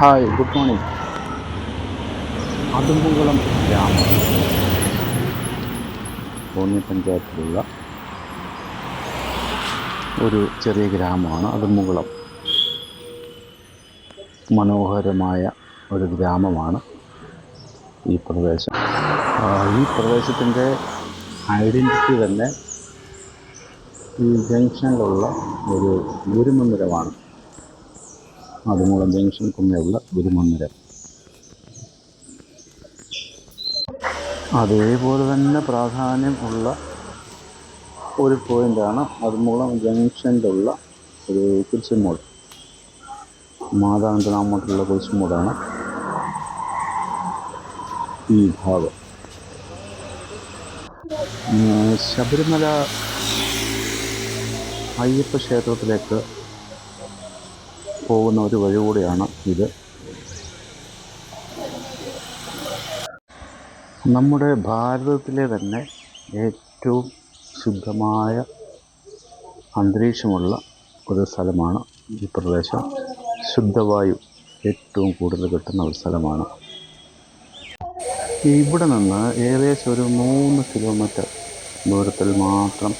Hi, good morning. അതുമ്പുകുളം ഗ്രാമം കോന്നി പഞ്ചായത്തിലുള്ള ഒരു ചെറിയ ഗ്രാമമാണ് അതുമ്പുകുളം. മനോഹരമായ ഒരു ഗ്രാമമാണ് ഈ പ്രദേശം. ഈ പ്രദേശത്തിൻ്റെ ഐഡൻറ്റിറ്റി തന്നെ ഈ ജംഗ്ഷനിലുള്ള ഒരു ഗുരുമന്ദിരമാണ്. അതുമൂലം ജംഗ്ഷൻ കുന്നെയുള്ള ഗുരുമന്ദിരം. അതേപോലെ തന്നെ പ്രാധാന്യം ഉള്ള ഒരു പോയിൻ്റാണ് അതുമൂലം ജംഗ്ഷനിലുള്ള ഒരു കുരിശുമൂട്. മാതാവിൻ്റെ നാമത്തിലുള്ള കുരിശുമൂടാണ് ഈ ഭാഗം. ശബരിമല അയ്യപ്പ ക്ഷേത്രത്തിലേക്ക് പോകുന്ന ഒരു വഴി കൂടിയാണ് ഇത്. നമ്മുടെ ഭാരതത്തിലെ തന്നെ ഏറ്റവും ശുദ്ധമായ അന്തരീക്ഷമുള്ള ഒരു സ്ഥലമാണ് ഈ പ്രദേശം. ശുദ്ധവായു ഏറ്റവും കൂടുതൽ കിട്ടുന്ന ഒരു സ്ഥലമാണ്. ഇവിടെ നിന്ന് ഏകദേശം ഒരു 3 കിലോമീറ്റർ ദൂരത്തിൽ മാത്രം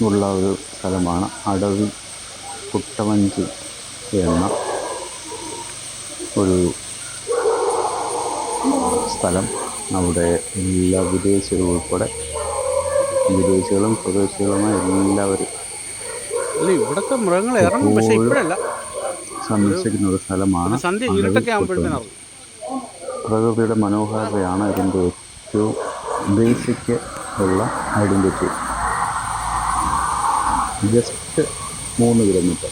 ഉള്ള ഒരു സ്ഥലമാണ് അടവി കുട്ടവഞ്ചി എന്ന ഒരു സ്ഥലം. അവിടെ എല്ലാ വിദേശികളും ഉൾപ്പെടെ, വിദേശികളും സ്വദേശികളുമായ എല്ലാവരും ഇവിടത്തെ മൃഗങ്ങൾ ഇറങ്ങും, പക്ഷെ ഇപ്പോഴല്ല, സന്ദർശിക്കുന്ന ഒരു സ്ഥലമാണ്. പ്രകൃതിയുടെ മനോഹാരിതയാണ് ഇതിൻ്റെ ഏറ്റവും ബേസിക് ഉള്ള ഐഡൻറ്റിറ്റി. Just 3 kilometre